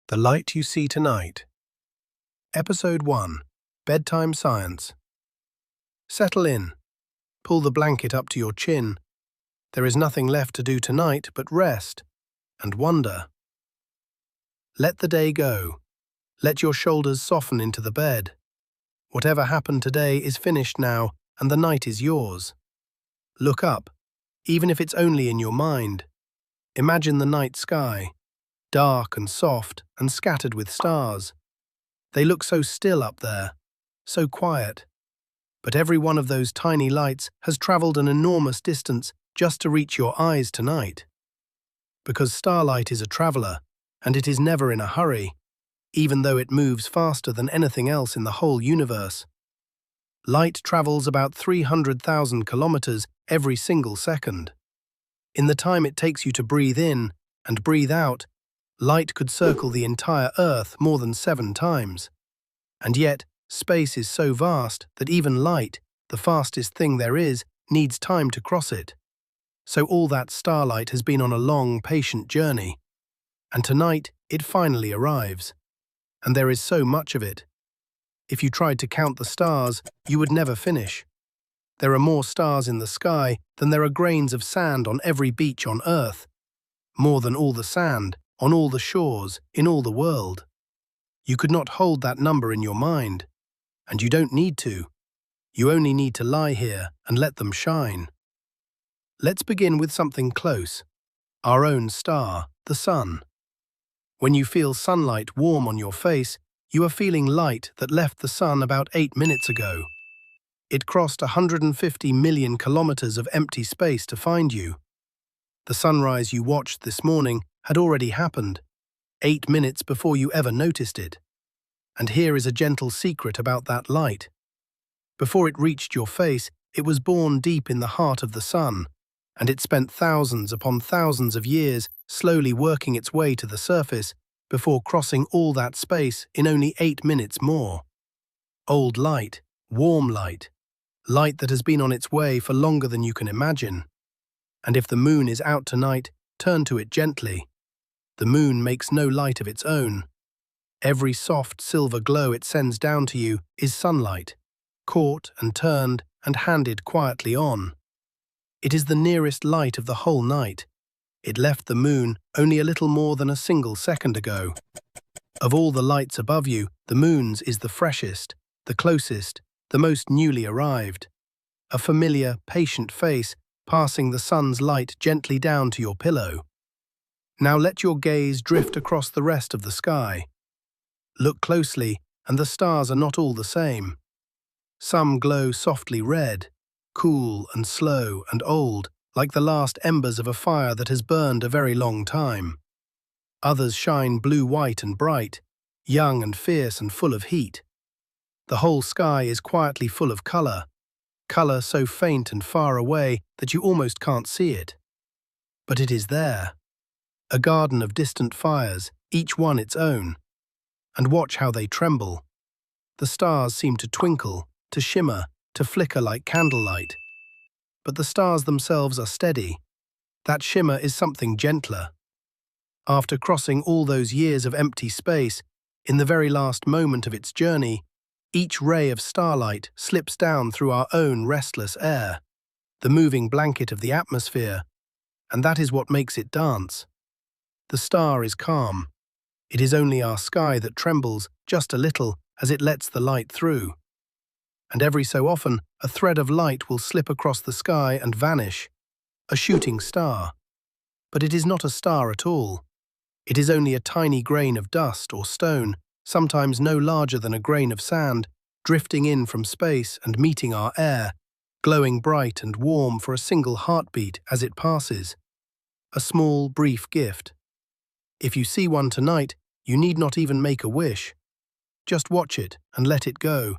The Light You See Tonight. Episode 1. Bedtime Science. Settle in. Pull the blanket up to your chin. There is nothing left to do tonight but rest and wonder. Let the day go. Let your shoulders soften into the bed. Whatever happened today is finished now, and the night is yours. Look up, even if it's only in your mind. Imagine the night sky, dark and soft and scattered with stars. They look so still up there, so quiet. But every one of those tiny lights has traveled an enormous distance just to reach your eyes tonight. Because Starlight is a traveler, and it is never in a hurry, even though it moves faster than anything else in the whole universe. Light travels about 300,000 kilometers every single second. In the time it takes you to breathe in and breathe out, light could circle the entire Earth more than 7 times. And yet, space is so vast that even light, the fastest thing there is, needs time to cross it. So all that starlight has been on a long, patient journey. And tonight, it finally arrives. And there is so much of it. If you tried to count the stars, you would never finish. There are more stars in the sky than there are grains of sand on every beach on Earth. More than all the sand on all the shores, in all the world. You could not hold that number in your mind, and you don't need to. You only need to lie here and let them shine. Let's begin with something close, our own star, the sun. When you feel sunlight warm on your face, you are feeling light that left the sun about 8 minutes ago. It crossed 150 million kilometers of empty space to find you. The sunrise you watched this morning had already happened, 8 minutes before you ever noticed it. And here is a gentle secret about that light. Before it reached your face, it was born deep in the heart of the sun, and it spent thousands upon thousands of years slowly working its way to the surface before crossing all that space in only 8 minutes more. Old light, warm light, light that has been on its way for longer than you can imagine. And if the moon is out tonight, turn to it gently. The moon makes no light of its own. Every soft silver glow it sends down to you is sunlight, caught and turned and handed quietly on. It is the nearest light of the whole night. It left the moon only a little more than a single second ago. Of all the lights above you, the moon's is the freshest, the closest, the most newly arrived. A familiar, patient face passing the sun's light gently down to your pillow. Now let your gaze drift across the rest of the sky. Look closely, and the stars are not all the same. Some glow softly red, cool and slow and old, like the last embers of a fire that has burned a very long time. Others shine blue-white and bright, young and fierce and full of heat. The whole sky is quietly full of color, color so faint and far away that you almost can't see it. But it is there. A garden of distant fires, each one its own. And watch how they tremble. The stars seem to twinkle, to shimmer, to flicker like candlelight. But the stars themselves are steady. That shimmer is something gentler. After crossing all those years of empty space, in the very last moment of its journey, each ray of starlight slips down through our own restless air, the moving blanket of the atmosphere, and that is what makes it dance. The star is calm. It is only our sky that trembles just a little as it lets the light through. And every so often, a thread of light will slip across the sky and vanish, a shooting star. But it is not a star at all. It is only a tiny grain of dust or stone, sometimes no larger than a grain of sand, drifting in from space and meeting our air, glowing bright and warm for a single heartbeat as it passes. A small, brief gift. If you see one tonight, you need not even make a wish. Just watch it and let it go,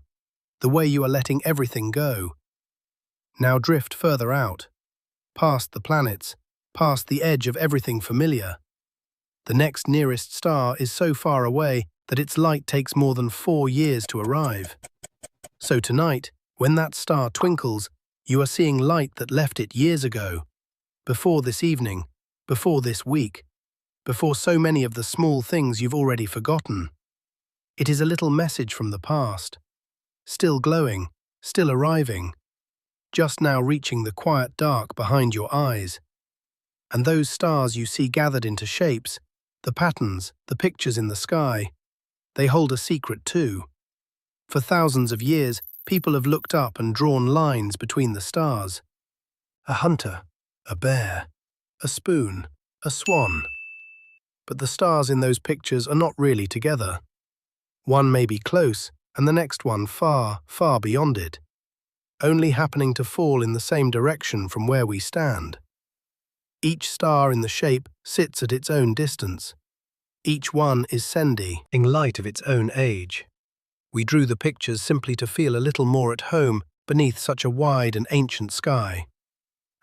the way you are letting everything go. Now drift further out, past the planets, past the edge of everything familiar. The next nearest star is so far away that its light takes more than 4 years to arrive. So tonight, when that star twinkles, you are seeing light that left it years ago, before this evening, before this week, before so many of the small things you've already forgotten. It is a little message from the past, still glowing, still arriving, just now reaching the quiet dark behind your eyes. And those stars you see gathered into shapes, the patterns, the pictures in the sky, they hold a secret too. For thousands of years, people have looked up and drawn lines between the stars. A hunter, a bear, a spoon, a swan. But the stars in those pictures are not really together. One may be close, and the next one far, far beyond it, only happening to fall in the same direction from where we stand. Each star in the shape sits at its own distance. Each one is sending light of its own age. We drew the pictures simply to feel a little more at home beneath such a wide and ancient sky.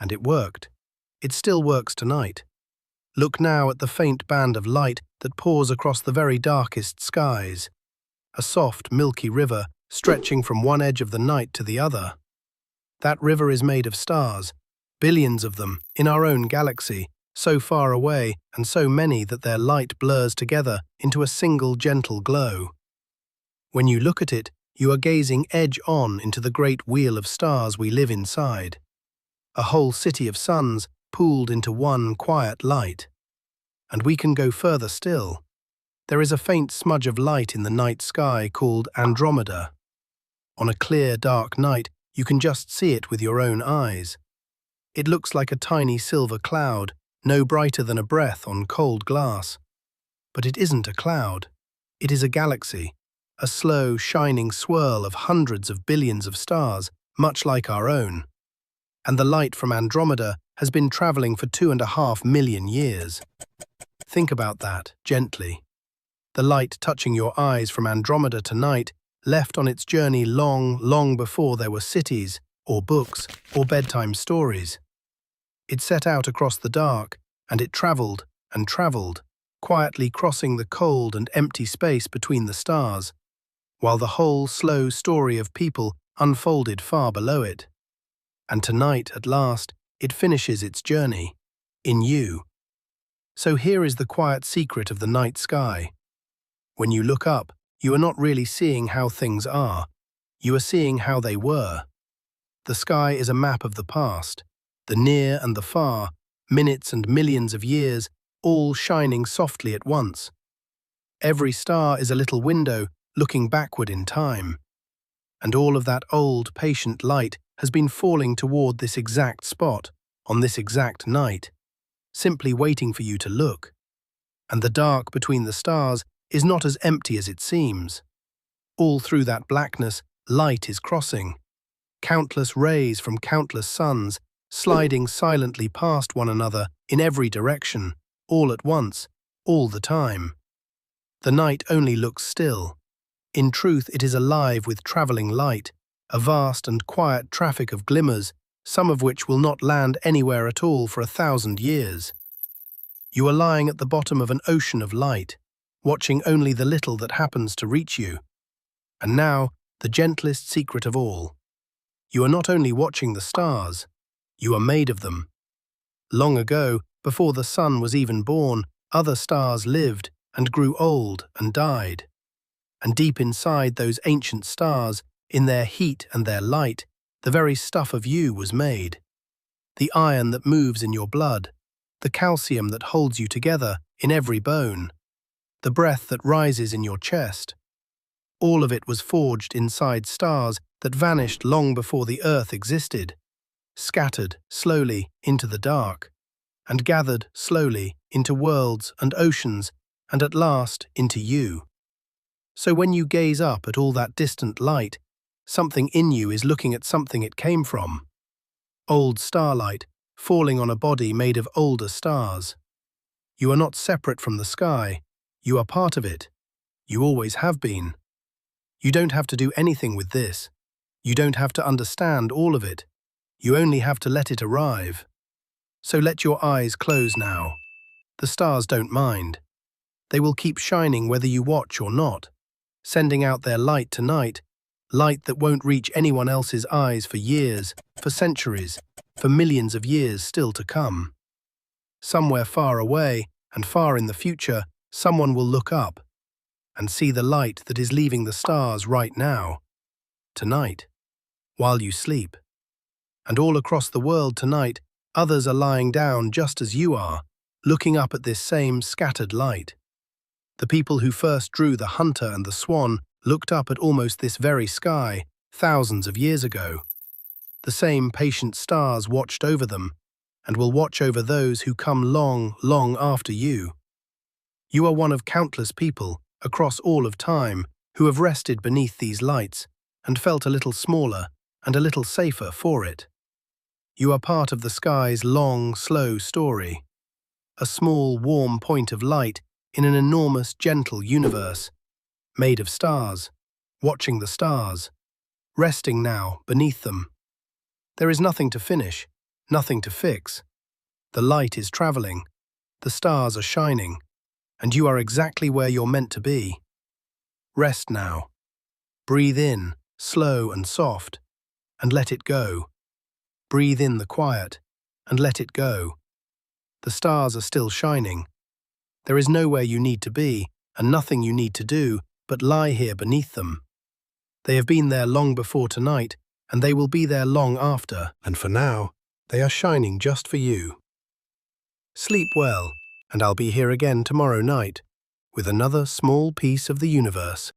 And it worked. It still works tonight. Look now at the faint band of light that pours across the very darkest skies. A soft, milky river stretching from one edge of the night to the other. That river is made of stars, billions of them, in our own galaxy, so far away and so many that their light blurs together into a single gentle glow. When you look at it, you are gazing edge-on into the great wheel of stars we live inside. A whole city of suns pooled into one quiet light. And we can go further still. There is a faint smudge of light in the night sky called Andromeda. On a clear, dark night, you can just see it with your own eyes. It looks like a tiny silver cloud, no brighter than a breath on cold glass. But it isn't a cloud. It is a galaxy, a slow, shining swirl of hundreds of billions of stars, much like our own. And the light from Andromeda has been traveling for 2.5 million years. Think about that, gently. The light touching your eyes from Andromeda tonight left on its journey long, long before there were cities, or books, or bedtime stories. It set out across the dark, and it travelled and travelled, quietly crossing the cold and empty space between the stars, while the whole slow story of people unfolded far below it. And tonight, at last, it finishes its journey, in you. So here is the quiet secret of the night sky. When you look up, you are not really seeing how things are. You are seeing how they were. The sky is a map of the past, the near and the far, minutes and millions of years, all shining softly at once. Every star is a little window looking backward in time. And all of that old, patient light has been falling toward this exact spot, on this exact night, simply waiting for you to look. And the dark between the stars is not as empty as it seems. All through that blackness, light is crossing. Countless rays from countless suns, sliding silently past one another in every direction, all at once, all the time. The night only looks still. In truth, it is alive with travelling light, a vast and quiet traffic of glimmers, some of which will not land anywhere at all for 1,000 years. You are lying at the bottom of an ocean of light, watching only the little that happens to reach you. And now, the gentlest secret of all. You are not only watching the stars, you are made of them. Long ago, before the sun was even born, other stars lived and grew old and died. And deep inside those ancient stars, in their heat and their light, the very stuff of you was made. The iron that moves in your blood, the calcium that holds you together in every bone, the breath that rises in your chest. All of it was forged inside stars that vanished long before the earth existed, scattered slowly into the dark, and gathered slowly into worlds and oceans, and at last into you. So when you gaze up at all that distant light, something in you is looking at something it came from. Old starlight, falling on a body made of older stars. You are not separate from the sky. You are part of it. You always have been. You don't have to do anything with this. You don't have to understand all of it. You only have to let it arrive. So let your eyes close now. The stars don't mind. They will keep shining whether you watch or not, sending out their light tonight, light that won't reach anyone else's eyes for years, for centuries, for millions of years still to come. Somewhere far away, and far in the future, someone will look up and see the light that is leaving the stars right now, tonight, while you sleep. And all across the world tonight, others are lying down just as you are, looking up at this same scattered light. The people who first drew the hunter and the swan looked up at almost this very sky thousands of years ago. The same patient stars watched over them and will watch over those who come long, long after you. You are one of countless people across all of time who have rested beneath these lights and felt a little smaller and a little safer for it. You are part of the sky's long, slow story, a small, warm point of light in an enormous, gentle universe, made of stars, watching the stars, resting now beneath them. There is nothing to finish, nothing to fix. The light is traveling, the stars are shining, and you are exactly where you're meant to be. Rest now. Breathe in, slow and soft, and let it go. Breathe in the quiet, and let it go. The stars are still shining. There is nowhere you need to be, and nothing you need to do, but lie here beneath them. They have been there long before tonight, and they will be there long after, and for now, they are shining just for you. Sleep well, and I'll be here again tomorrow night, with another small piece of the universe.